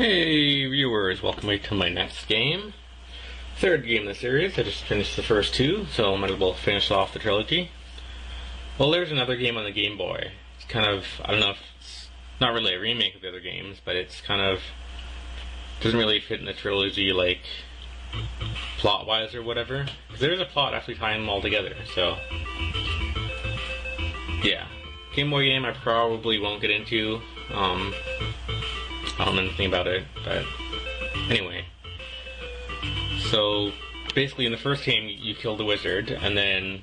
Hey viewers, welcome back to my next game. Third game in the series. I just finished the first two, so I might as well finish off the trilogy. Well, there's another game on the Game Boy. It's kind of, I don't know if it's not really a remake of the other games, but it's kind of, doesn't really fit in the trilogy, like, plot-wise or whatever. Because there is a plot actually tying them all together, so, yeah. Game Boy game I probably won't get into. I don't know anything about it, but anyway. So basically, in the first game, you killed the wizard, and then,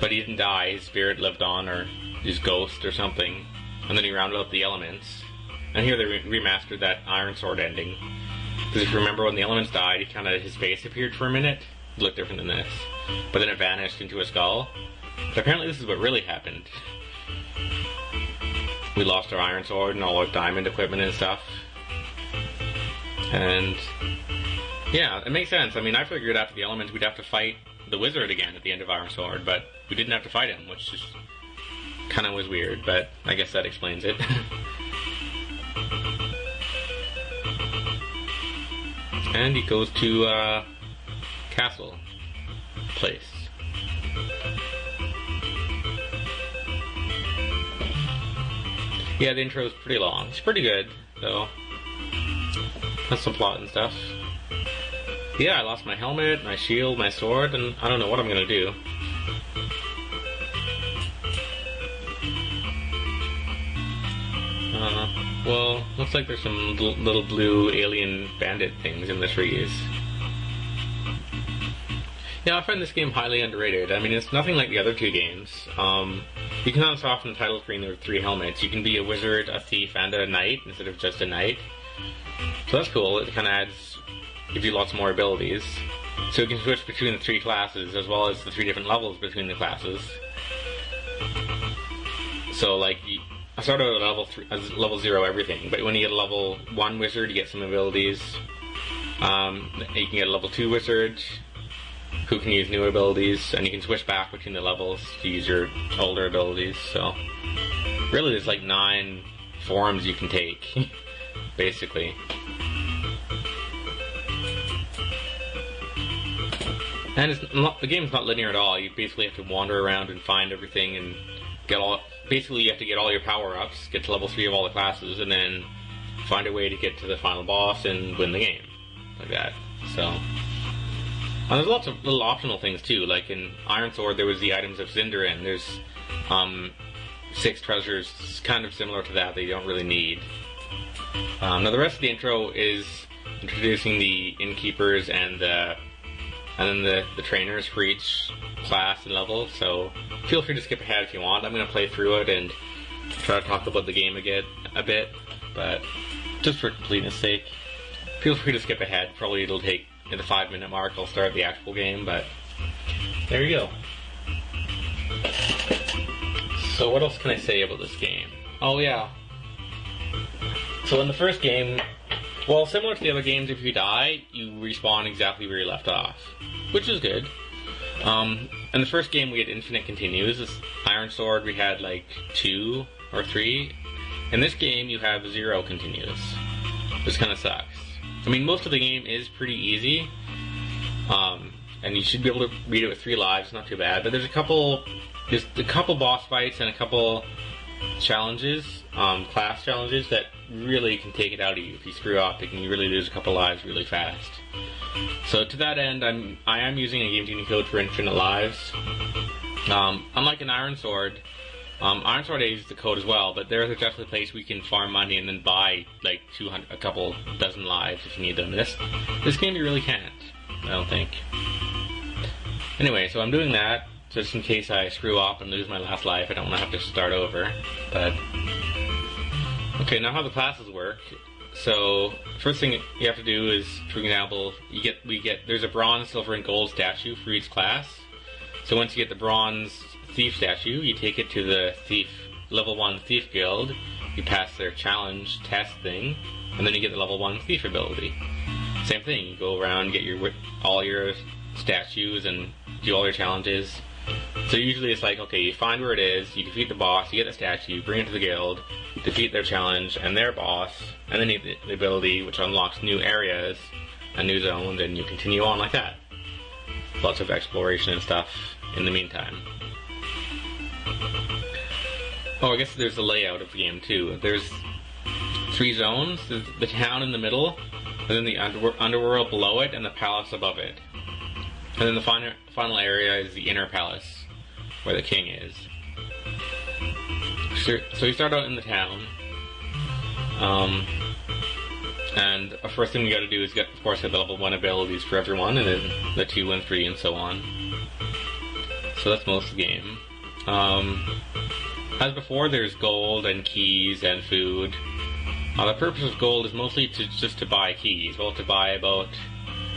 but he didn't die. His spirit lived on, or his ghost, or something. And then he rounded up the elements. And here they remastered that Iron Sword ending. Because if you remember, when the elements died, his face appeared for a minute. It looked different than this, but then it vanished into a skull. But apparently, this is what really happened. We lost our Iron Sword and all our diamond equipment and stuff. And yeah, it makes sense. I mean, I figured after the elements we'd have to fight the wizard again at the end of Iron Sword, but we didn't have to fight him, which just kind of was weird, but I guess that explains it. And he goes to castle place. Yeah, the intro is pretty long. It's pretty good, though. Has some plot and stuff. Yeah, I lost my helmet, my shield, my sword, and I don't know what I'm gonna do. Well, looks like there's some little blue alien bandit things in the trees. Yeah, I find this game highly underrated. I mean, it's nothing like the other two games. You can also off in the title screen there are 3 helmets. You can be a wizard, a thief, and a knight instead of just a knight. So that's cool. It kind of gives you lots more abilities. So you can switch between the 3 classes as well as the 3 different levels between the classes. So like, I started at level 0 everything, but when you get a level 1 wizard, you get some abilities. You can get a level 2 wizard, who can use new abilities, and you can switch back between the levels to use your older abilities. So really there's like 9 forms you can take, basically. And the game's not linear at all. You basically have to wander around and find everything and basically you have to get all your power-ups, get to level 3 of all the classes, and then find a way to get to the final boss and win the game. Like that. So there's lots of little optional things too, like in Iron Sword there was the items of Sindarin. There's 6 treasures kind of similar to that you don't really need. Now the rest of the intro is introducing the innkeepers and then the trainers for each class and level, so feel free to skip ahead if you want. I'm going to play through it and try to talk about the game a bit, but just for completeness sake, feel free to skip ahead. Probably it'll take, at the 5-minute mark, I'll start the actual game, but there you go. So what else can I say about this game? Oh yeah. So in the first game, well, similar to the other games, if you die, you respawn exactly where you left off, which is good. In the first game we had infinite continues. This Iron Sword we had like 2 or 3. In this game you have 0 continues, which kind of sucks. I mean, most of the game is pretty easy, and you should be able to beat it with 3 lives, not too bad, but there's a couple boss fights and a couple challenges, class challenges, that really can take it out of you. If you screw up, you can really lose a couple lives really fast. So to that end, I am using a game tuning code for infinite lives. Unlike an Iron Sword, Iron Sword I use the code as well, but there's definitely a place we can farm money and then buy like a couple dozen lives if you need them. This game you really can't, I don't think. Anyway, so I'm doing that just in case I screw up and lose my last life. I don't want to have to start over. But okay, now how the classes work. So first thing you have to do is, for example, there's a bronze, silver, and gold statue for each class. So once you get the bronze thief statue, you take it to the level 1 thief guild, you pass their challenge test thing, and then you get the level 1 thief ability. Same thing, you go around, get all your statues and do all your challenges. So usually it's like, okay, you find where it is, you defeat the boss, you get the statue, you bring it to the guild, defeat their challenge and their boss, and then you get the ability which unlocks new areas and new zones, and you continue on like that. Lots of exploration and stuff in the meantime. Oh, I guess there's the layout of the game too. There's 3 zones. There's the town in the middle, and then the underworld below it, and the palace above it. And then the final area is the inner palace, where the king is. So you start out in the town, and the first thing we got to do is get the level 1 abilities for everyone, and then the 2 and 3 and so on. So that's most of the game. As before, there's gold and keys and food. The purpose of gold is mostly just to buy keys. Well, to buy about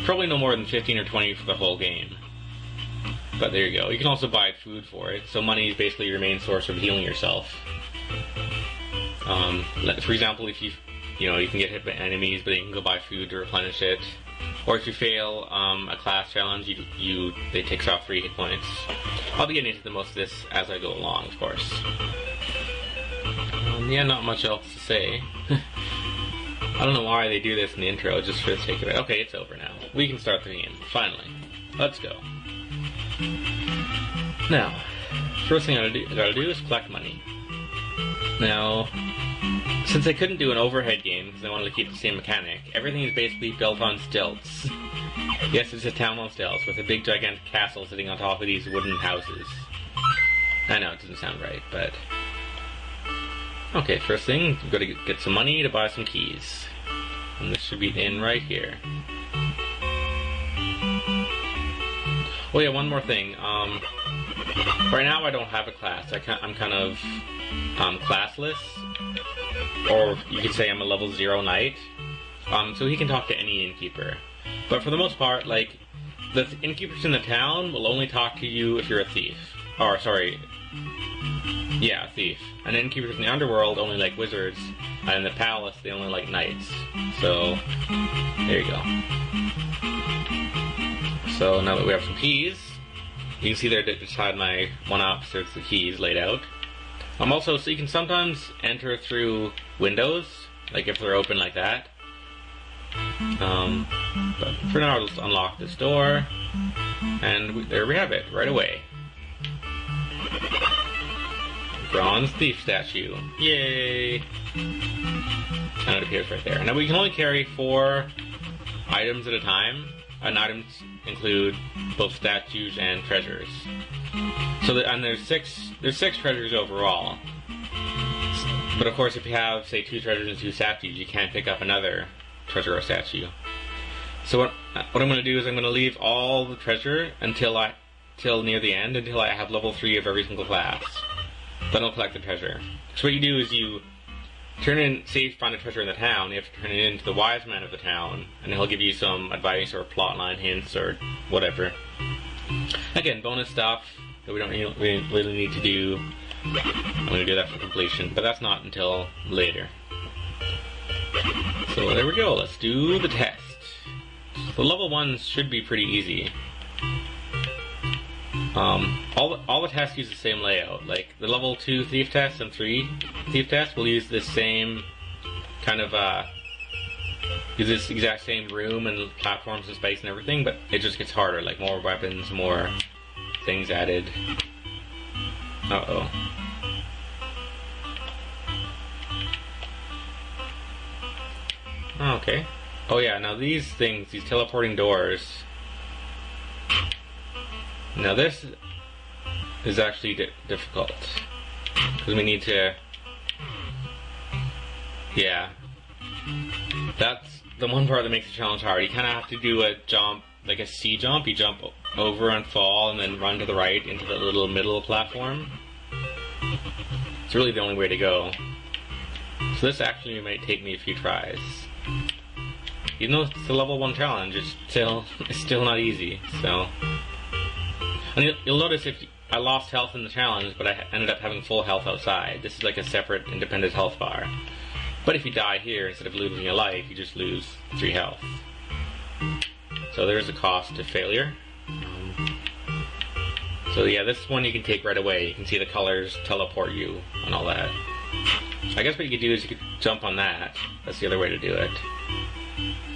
probably no more than 15 or 20 for the whole game. But there you go. You can also buy food for it. So money is basically your main source of healing yourself. For example, if you can get hit by enemies, but you can go buy food to replenish it. Or if you fail a class challenge, they takes off 3 hit points. I'll be getting into most of this as I go along, of course. Yeah, not much else to say. I don't know why they do this in the intro, just for the sake of it. Okay, it's over now. We can start the game, finally. Let's go. Now, first thing I gotta do is collect money. Now, since I couldn't do an overhead game because I wanted to keep the same mechanic, everything is basically built on stilts. Yes, it's a town on stilts with a big gigantic castle sitting on top of these wooden houses. I know, it doesn't sound right, but... Okay, first thing, we've got to get some money to buy some keys. And this should be in right here. Oh yeah, one more thing. Right now I don't have a class. I'm kind of classless. Or you could say I'm a level 0 knight. So he can talk to any innkeeper. But for the most part, like, the innkeepers in the town will only talk to you if you're a thief. Or, sorry. Yeah, a thief. And innkeepers in the underworld only like wizards. And in the palace, they only like knights. So, there you go. So now that we have some keys, you can see there beside my 1-ups, there's the keys laid out. Also, so you can sometimes enter through windows, like if they're open like that. But for now, I'll just unlock this door, and there we have it, right away. Bronze thief statue. Yay! And it appears right there. Now we can only carry 4 items at a time, and items include both statues and treasures. So there's 6 treasures overall. But of course, if you have, say, 2 treasures and 2 statues, you can't pick up another treasure or statue. So what I'm going to do is I'm going to leave all the treasure until near the end, until I have level 3 of every single class. Then I'll collect the treasure. So what you do is you turn in, say you find a treasure in the town, you have to turn it in to the wise man of the town, and he'll give you some advice or plotline hints or whatever. Again, bonus stuff that we don't really need to do. I'm going to do that for completion, but that's not until later. So there we go, let's do the test. The level 1s should be pretty easy. All the tests use the same layout. Like the level 2 thief test and 3 thief test will use this same kind of use this exact same room and platforms and space and everything, but it just gets harder. Like more weapons, more things added. Uh-oh. Okay. Oh yeah, now these things, these teleporting doors. Now this is actually difficult, because we need to, yeah, that's the one part that makes the challenge hard. You kind of have to do a jump, like a C jump. You jump over and fall and then run to the right into the little middle platform. It's really the only way to go. So this actually might take me a few tries. Even though it's a level 1 challenge, it's still not easy, so. And you'll notice if I lost health in the challenge, but I ended up having full health outside. This is like a separate independent health bar. But if you die here, instead of losing a life, you just lose 3 health. So there's a cost to failure. So yeah, this one you can take right away. You can see the colors teleport you and all that. I guess what you could do is you could jump on that. That's the other way to do it.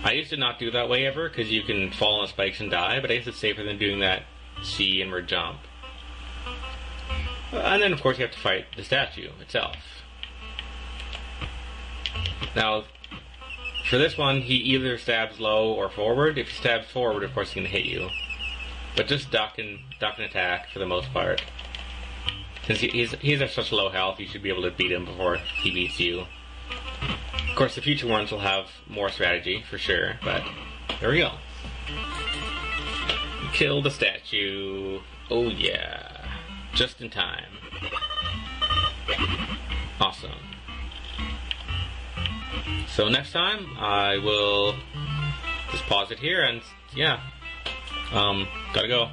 I used to not do that way ever, because you can fall on the spikes and die, but I guess it's safer than doing that C inward jump. And then, of course, you have to fight the statue itself. Now, for this one, he either stabs low or forward. If he stabs forward, of course, he's going to hit you. But just duck and attack for the most part. Since he's at such low health, you should be able to beat him before he beats you. Of course, the future ones will have more strategy, for sure, but there we go. Kill the statue. Oh yeah. Just in time. Awesome. So next time, I will just pause it here and, yeah. Gotta go.